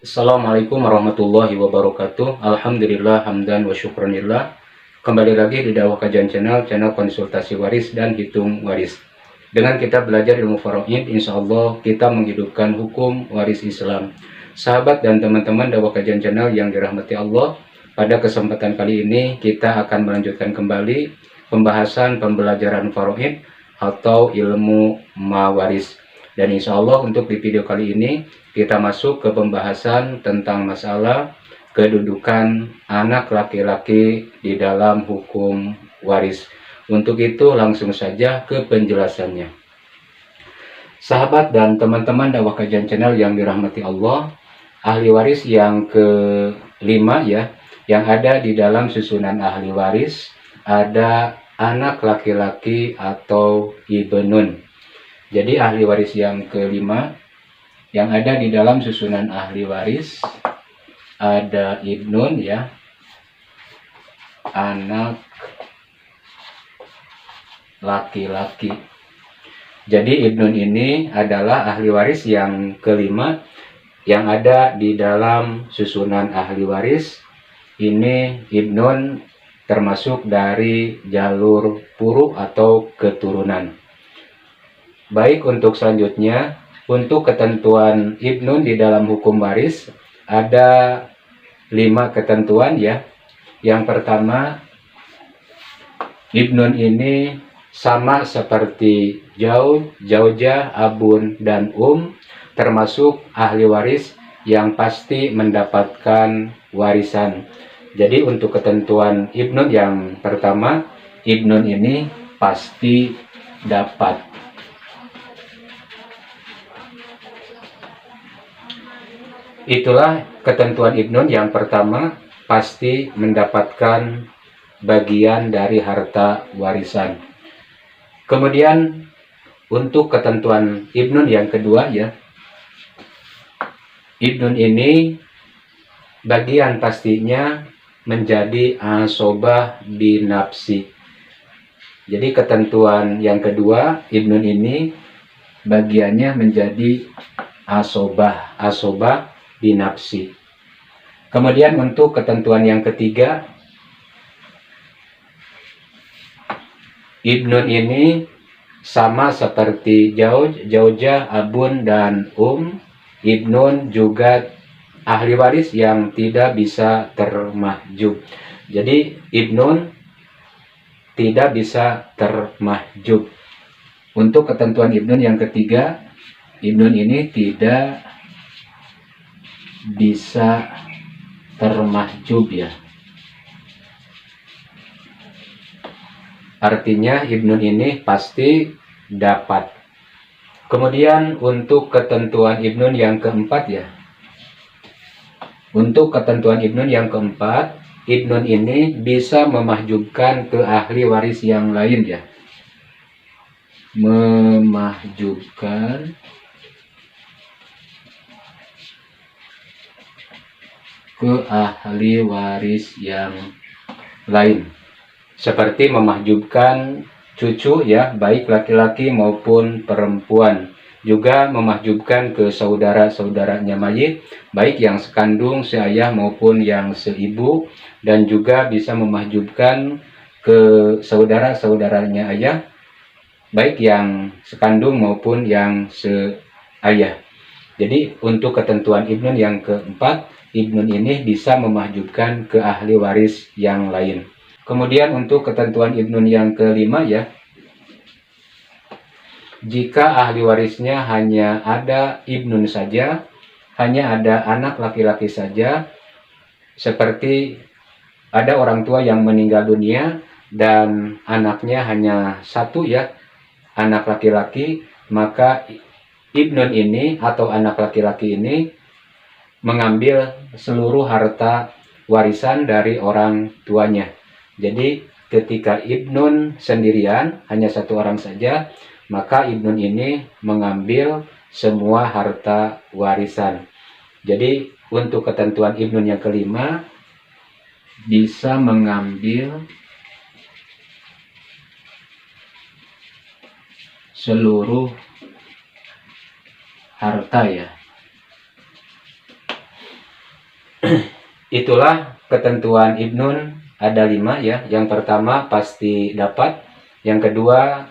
Assalamualaikum warahmatullahi wabarakatuh. Alhamdulillah hamdan wa syukranillah. Kembali lagi di Dakwah Kajian channel konsultasi waris dan hitung waris. Dengan kita belajar ilmu faraid, insya Allah kita menghidupkan hukum waris Islam. Sahabat dan teman-teman Dakwah Kajian channel yang dirahmati Allah, pada kesempatan kali ini kita akan melanjutkan kembali pembahasan pembelajaran faraid atau ilmu mawaris. Dan insya Allah untuk di video kali ini kita masuk ke pembahasan tentang masalah kedudukan anak laki-laki di dalam hukum waris. Untuk itu langsung saja ke penjelasannya. Sahabat dan teman-teman Dakwah Kajian channel yang dirahmati Allah, ahli waris yang kelima ya, yang ada di dalam susunan ahli waris ada anak laki-laki atau ibnun. Jadi ahli waris yang kelima yang ada di dalam susunan ahli waris ada ibnun ya, anak laki-laki. Jadi ibnun ini adalah ahli waris yang kelima yang ada di dalam susunan ahli waris. Ini ibnun termasuk dari jalur puru atau keturunan. Baik, untuk selanjutnya, untuk ketentuan ibnun di dalam hukum waris ada 5 ketentuan ya. Yang pertama, ibnun ini sama seperti zaujah, abun, dan termasuk ahli waris yang pasti mendapatkan warisan. Jadi untuk ketentuan ibnun yang pertama, ibnun ini pasti dapat. Itulah ketentuan ibnun yang pertama, pasti mendapatkan bagian dari harta warisan. Kemudian untuk ketentuan ibnun yang kedua ya, ibnun ini bagian pastinya menjadi asobah binafsi. Jadi ketentuan yang kedua, ibnun ini bagiannya menjadi asobah binafsi. Kemudian untuk ketentuan yang ketiga, ibnun ini sama seperti zaujah, abun, dan ibnun juga ahli waris yang tidak bisa termahjub. Jadi ibnun tidak bisa termahjub. Untuk ketentuan ibnun yang ketiga, ibnun ini tidak bisa termahjub ya. Artinya ibnun ini pasti dapat. Kemudian untuk ketentuan ibnun yang keempat ya. Untuk ketentuan ibnun yang keempat, ibnun ini bisa memahjubkan ke ahli waris yang lain ya. Memahjubkan ke ahli waris yang lain, seperti memahjubkan cucu ya, baik laki-laki maupun perempuan, juga memahjubkan ke saudara-saudaranya mayit, baik yang sekandung, seayah maupun yang seibu, dan juga bisa memahjubkan ke saudara-saudaranya ayah, baik yang sekandung maupun yang seayah. Jadi untuk ketentuan ibnun yang keempat, ibnun ini bisa memahjubkan ke ahli waris yang lain. Kemudian untuk ketentuan ibnun yang kelima ya, jika ahli warisnya hanya ada ibnun saja, hanya ada anak laki-laki saja, seperti ada orang tua yang meninggal dunia dan anaknya hanya satu ya, anak laki-laki, maka ibnun ini atau anak laki-laki ini mengambil seluruh harta warisan dari orang tuanya. Jadi ketika ibnun sendirian, hanya satu orang saja, maka ibnun ini mengambil semua harta warisan. Jadi untuk ketentuan ibnun yang kelima, bisa mengambil seluruh harta ya. Itulah ketentuan Ibnun, ada 5 ya. Yang pertama pasti dapat, yang kedua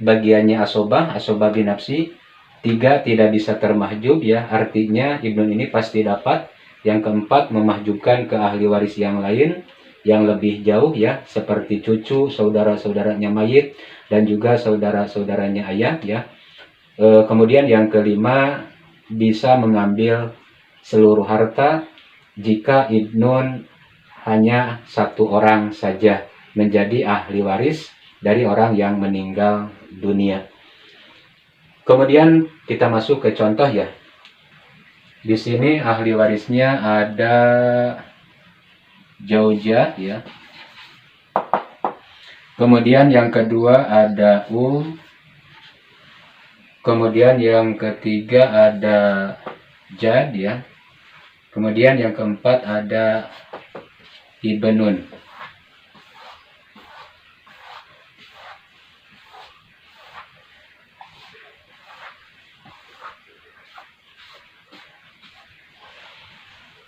bagiannya asobah binafsi, 3 tidak bisa termahjub ya, artinya Ibnun ini pasti dapat. Yang keempat memahjubkan ke ahli waris yang lain yang lebih jauh ya, seperti cucu, saudara-saudaranya mayit, dan juga saudara-saudaranya ayah ya. Kemudian yang kelima bisa mengambil seluruh harta jika Ibnun hanya satu orang saja menjadi ahli waris dari orang yang meninggal dunia. Kemudian kita masuk ke contoh ya. Di sini ahli warisnya ada Jaujah ya. Kemudian yang kedua ada kemudian yang ketiga ada Jad ya. Kemudian yang keempat ada Ibnun.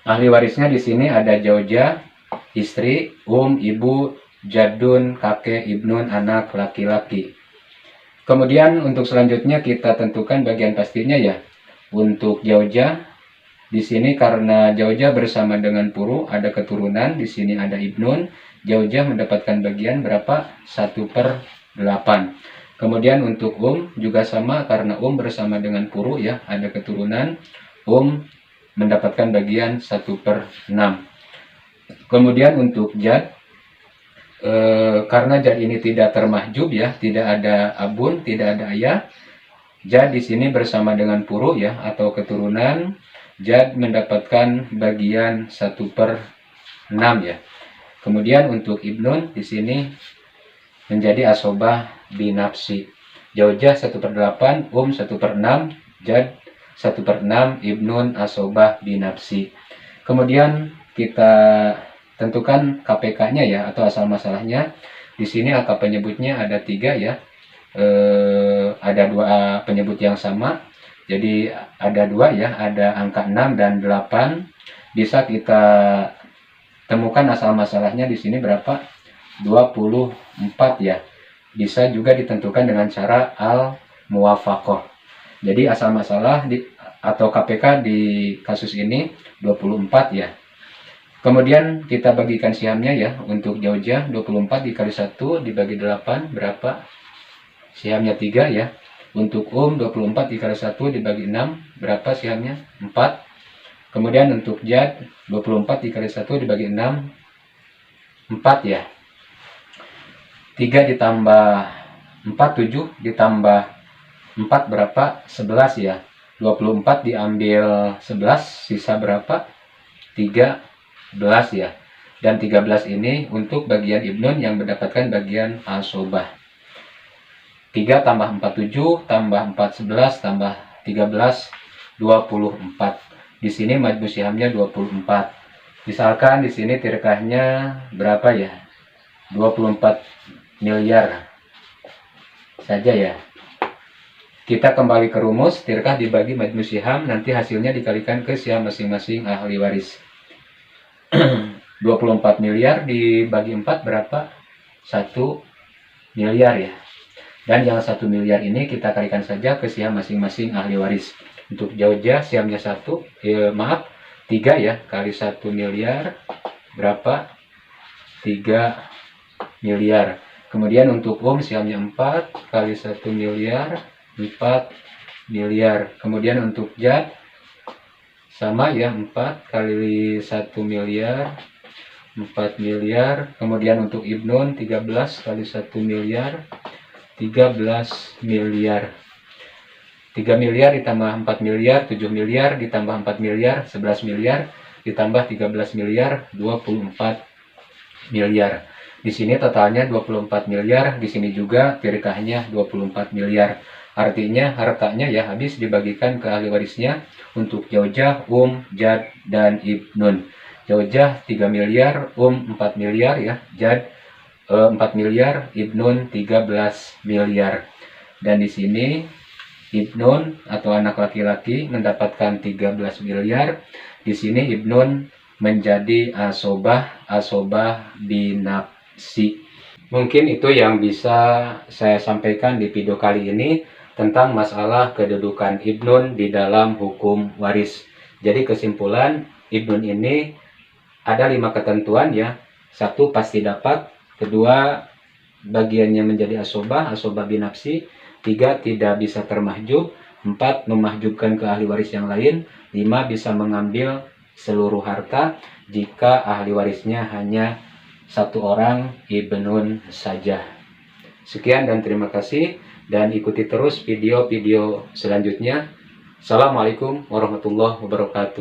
Ahli warisnya di sini ada Jaujah, istri, ibu, Jadun, kakek, Ibnun, anak laki-laki. Kemudian untuk selanjutnya kita tentukan bagian pastinya ya. Untuk Jaujah, di sini karena Jaujah bersama dengan Puru ada keturunan, di sini ada Ibnun, Jaujah mendapatkan bagian berapa? 1/8. Kemudian untuk juga sama, karena bersama dengan Puru ya, ada keturunan, mendapatkan bagian 1/6. Kemudian untuk Jad, karena Jad ini tidak termahjub ya, tidak ada abun, tidak ada ayah, Jad di sini bersama dengan Puru ya, atau keturunan, Jad mendapatkan bagian 1/6 ya. Kemudian untuk Ibnun di sini menjadi asobah binafsi. Jaujah 1/8, 1/6, Jad 1/6, Ibnun asobah binafsi. Kemudian kita tentukan KPK-nya ya, atau asal masalahnya. Di sini angka penyebutnya ada 3 ya. Ada 2 penyebut yang sama. Jadi ada 2 ya, ada angka 6 dan 8. Bisa kita temukan asal masalahnya di sini berapa? 24 ya. Bisa juga ditentukan dengan cara al-muwafaqah. Jadi asal masalah atau KPK di kasus ini 24 ya. Kemudian kita bagikan sihamnya ya. Untuk Jaujah 24 dikali 1 dibagi 8 berapa? Sihamnya 3 ya. Untuk 24 dikali 1 dibagi 6 berapa sihamnya? 4. Kemudian untuk Jad 24 dikali 1 dibagi 6 4 ya. 3 ditambah 4 7 ditambah 4 berapa? 11 ya. 24 diambil 11 sisa berapa? 13 ya. Dan 13 ini untuk bagian Ibnun yang mendapatkan bagian asobah. 3 tambah 4 7 tambah 4 11 tambah 13 24. Di sini majmu sihamnya 24. Misalkan di sini tirkahnya berapa ya? 24 miliar saja ya. Kita kembali ke rumus, tirkah dibagi majmu siham, nanti hasilnya dikalikan ke siham masing-masing ahli waris. 24 miliar dibagi 4 berapa? 1 miliar ya. Dan yang 1 miliar ini kita kalikan saja ke siham masing-masing ahli waris. Untuk Jaujah sihamnya 3 ya, kali 1 miliar berapa? 3 miliar. Kemudian untuk sihamnya 4 kali 1 miliar 4 miliar. Kemudian untuk Jad sama ya, 4 kali 1 miliar 4 miliar. Kemudian untuk Ibnun 13 kali 1 miliar 13 miliar. 3 miliar ditambah 4 miliar 7 miliar, ditambah 4 miliar 11 miliar, ditambah 13 miliar 24 miliar. Di sini totalnya 24 miliar, di sini juga tirkahnya 24 miliar. Artinya hartanya ya habis dibagikan ke ahli warisnya. Untuk Jaujah, Jad, dan Ibnun. Jaujah 3 miliar, 4 miliar ya, Jad 4 miliar, Ibnun 13 miliar. Dan di sini Ibnun atau anak laki-laki mendapatkan 13 miliar Di sini ibnun menjadi asobah binafsi. Mungkin itu yang bisa saya sampaikan di video kali ini tentang masalah kedudukan ibnun di dalam hukum waris. Jadi kesimpulan, ibnun ini ada 5 ketentuan ya. 1, pasti dapat. 2, bagiannya menjadi asobah binafsi. 3, tidak bisa termahjub. 4, memahjubkan ke ahli waris yang lain. 5, bisa mengambil seluruh harta jika ahli warisnya hanya 1 orang ibnun saja. Sekian dan terima kasih, dan ikuti terus video-video selanjutnya. Assalamualaikum warahmatullahi wabarakatuh.